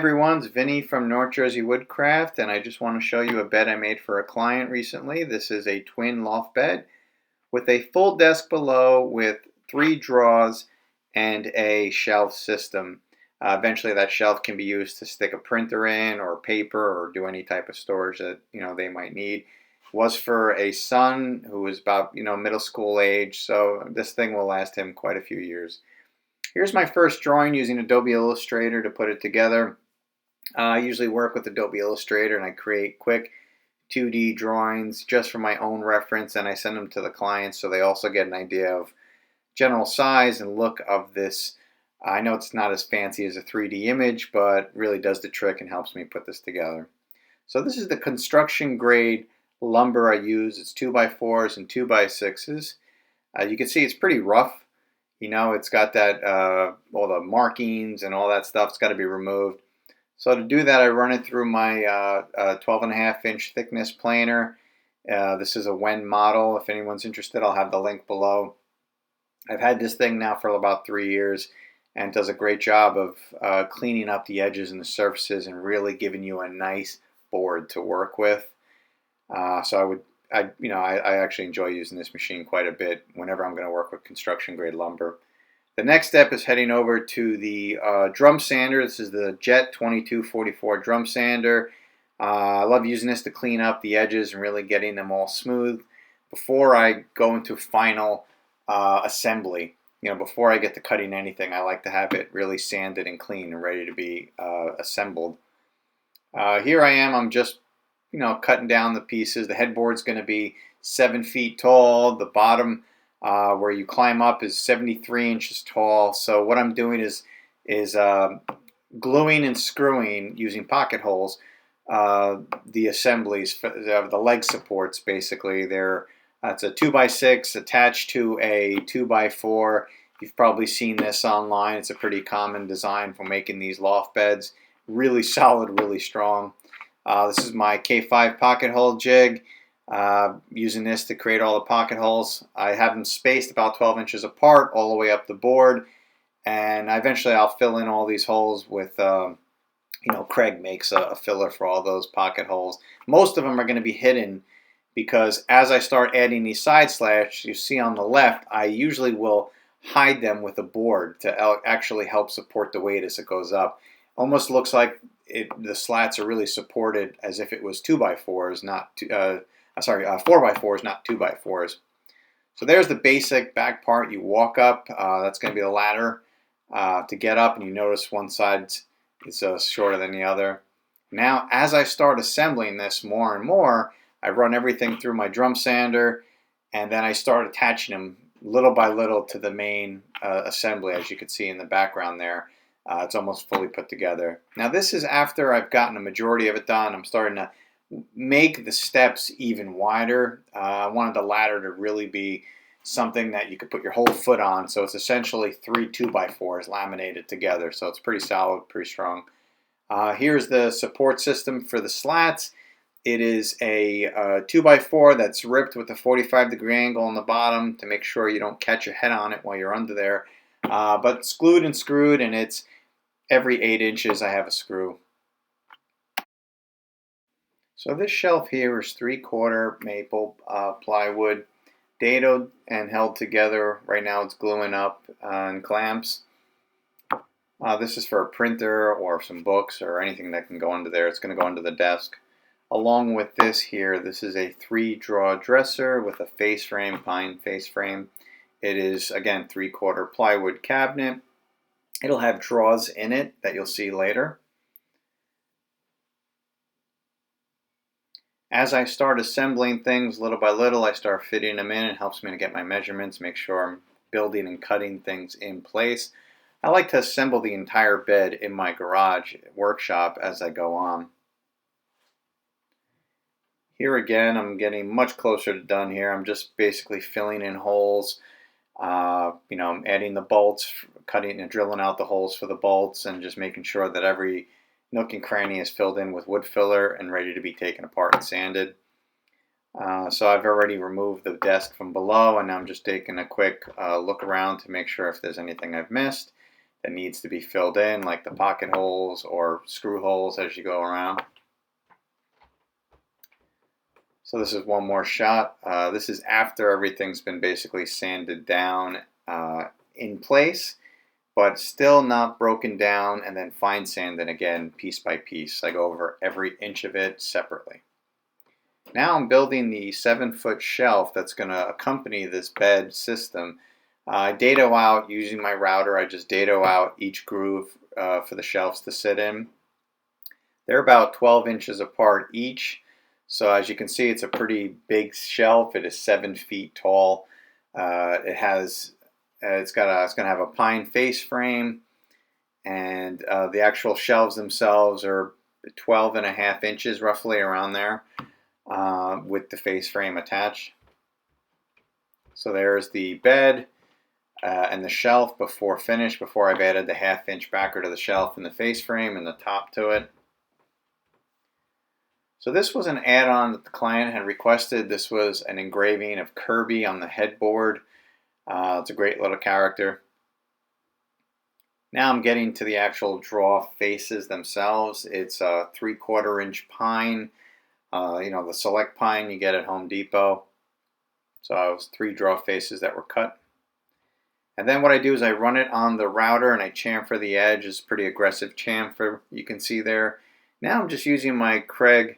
everyone, it's Vinny from North Jersey Woodcraft, and I just want to show you a bed I made for a client recently. This is a twin loft bed with a full desk below with 3 drawers and a shelf system. Eventually that shelf can be used to stick a printer in or paper or do any type of storage that they might need. It was for a son who was about middle school age, so this thing will last him quite a few years. Here's my first drawing using Adobe Illustrator to put it together. I usually work with Adobe Illustrator and I create quick 2D drawings just for my own reference, and I send them to the clients so they also get an idea of general size and look of this. I know it's not as fancy as a 3D image, but really does the trick and helps me put this together. So this is the construction grade lumber I use. It's 2x4s and 2x6s. You can see it's pretty rough. It's got that all the markings and all that stuff's got to be removed. So to do that, I run it through my 12.5-inch thickness planer. This is a Wen model. If anyone's interested, I'll have the link below. I've had this thing now for about 3 years, and it does a great job of cleaning up the edges and the surfaces and really giving you a nice board to work with. So I actually enjoy using this machine quite a bit whenever I'm going to work with construction grade lumber. The next step is heading over to the drum sander. This is the Jet 2244 drum sander. I love using this to clean up the edges and really getting them all smooth before I go into final assembly. Before I get to cutting anything, I like to have it really sanded and clean and ready to be assembled. Here I am. I'm just cutting down the pieces. The headboard's going to be 7 feet tall. The bottom where you climb up is 73 inches tall. So what I'm doing is gluing and screwing using pocket holes the assemblies, the leg supports. Basically, it's a 2x6 attached to a 2x4. You've probably seen this online. It's a pretty common design for making these loft beds. Really solid, really strong. This is my K5 pocket hole jig. Using this to create all the pocket holes. I have them spaced about 12 inches apart all the way up the board, and eventually I'll fill in all these holes with, Craig makes a filler for all those pocket holes. Most of them are going to be hidden because as I start adding these side slats, you see on the left, I usually will hide them with a board to actually help support the weight as it goes up. Almost looks like the slats are really supported as if it was 2x4s, not 4x4s, not 2x4s. So there's the basic back part. You walk up. That's going to be the ladder to get up, and you notice one side is shorter than the other. Now, as I start assembling this more and more, I run everything through my drum sander, and then I start attaching them little by little to the main assembly, as you can see in the background there. It's almost fully put together. Now, this is after I've gotten a majority of it done. I'm starting to make the steps even wider. I wanted the ladder to really be something that you could put your whole foot on. So it's essentially 3 2x4s laminated together. So it's pretty solid, pretty strong. Here's the support system for the slats. It is a 2x4 that's ripped with a 45-degree angle on the bottom to make sure you don't catch your head on it while you're under there. But it's glued and screwed, and it's every 8 inches I have a screw. So this shelf here is 3/4 maple plywood, dadoed and held together. Right now it's gluing up on clamps. This is for a printer or some books or anything that can go under there. It's going to go under the desk. Along with this here, this is a 3-drawer dresser with a face frame, pine face frame. It is, again, 3/4 plywood cabinet. It'll have drawers in it that you'll see later. As I start assembling things little by little, I start fitting them in. It helps me to get my measurements, make sure I'm building and cutting things in place. I like to assemble the entire bed in my garage workshop as I go on. Here again, I'm getting much closer to done here. I'm just basically filling in holes. I'm adding the bolts, cutting and drilling out the holes for the bolts, and just making sure that every nook and cranny is filled in with wood filler and ready to be taken apart and sanded. So I've already removed the desk from below, and I'm just taking a quick look around to make sure if there's anything I've missed. that needs to be filled in, like the pocket holes or screw holes as you go around. So this is one more shot. This is after everything's been basically sanded down in place, but still not broken down, and then fine sanded again piece by piece. I go over every inch of it separately. Now I'm building the 7-foot shelf that's going to accompany this bed system. I dado out using my router. I just dado out each groove for the shelves to sit in. They're about 12 inches apart each. So as you can see, it's a pretty big shelf. It is 7 feet tall. It's going to have a pine face frame, and the actual shelves themselves are 12.5 inches, roughly around there, with the face frame attached. So there's the bed and the shelf before I've added the 1/2 inch backer to the shelf and the face frame and the top to it. So this was an add-on that the client had requested. This was an engraving of Kirby on the headboard. It's a great little character. Now I'm getting to the actual draw faces themselves. It's a 3/4 inch pine, the select pine you get at Home Depot. So it was 3 draw faces that were cut. And then what I do is I run it on the router and I chamfer the edge. It's pretty aggressive chamfer, you can see there. Now I'm just using my Craig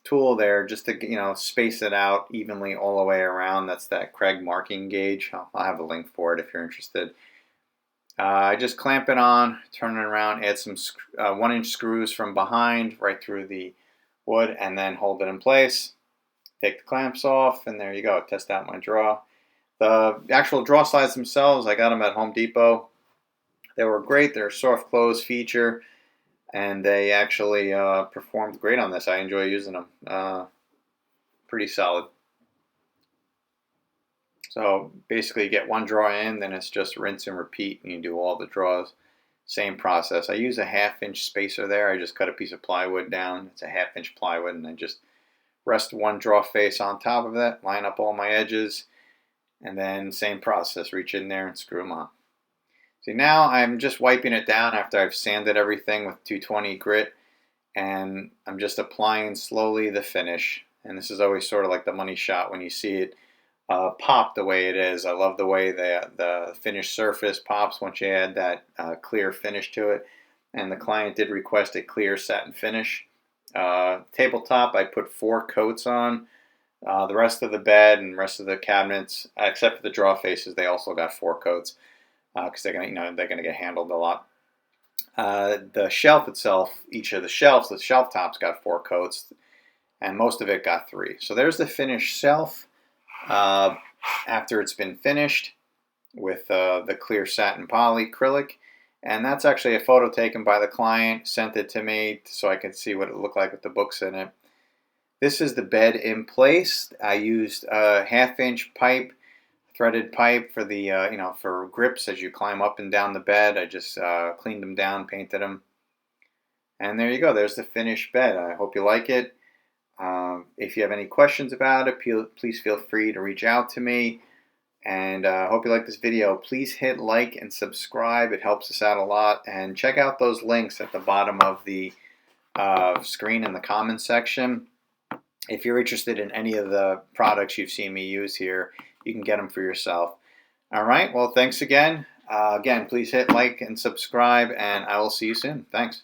tool there just to space it out evenly all the way around. That's that Craig marking gauge. I'll have a link for it if you're interested. I just clamp it on, turn it around, add some 1-inch screws from behind right through the wood, and then hold it in place. Take the clamps off, and there you go. Test out my draw. The actual draw slides themselves, I got them at Home Depot. They were great. They're a soft close feature, and they actually performed great on this. I enjoy using them. Pretty solid. So basically you get one draw in, then it's just rinse and repeat, and you do all the draws. Same process. I use a 1/2 inch spacer there. I just cut a piece of plywood down. It's a 1/2 inch plywood, and I just rest one draw face on top of it, line up all my edges, and then same process. Reach in there and screw them on. See, now I'm just wiping it down after I've sanded everything with 220 grit, and I'm just applying slowly the finish. And this is always sort of like the money shot when you see it pop the way it is. I love the way the finished surface pops once you add that clear finish to it. And the client did request a clear satin finish. Tabletop, I put 4 coats on. The rest of the bed and rest of the cabinets, except for the draw faces, they also got 4 coats because they're gonna get handled a lot. The shelf itself, each of the shelves, the shelf tops got 4 coats, and most of it got 3. So there's the finished shelf after it's been finished with the clear satin poly acrylic. And that's actually a photo taken by the client, sent it to me so I could see what it looked like with the books in it. This is the bed in place. I used a 1/2 inch pipe, threaded pipe for the for grips as you climb up and down the bed. I just cleaned them down, painted them, and there you go. There's the finished bed. I hope you like it. If you have any questions about it, please feel free to reach out to me. And I hope you like this video. Please hit like and subscribe. It helps us out a lot. And check out those links at the bottom of the screen in the comments section. If you're interested in any of the products you've seen me use here, you can get them for yourself. All right. Well, thanks again. Again, please hit like and subscribe, and I will see you soon. Thanks.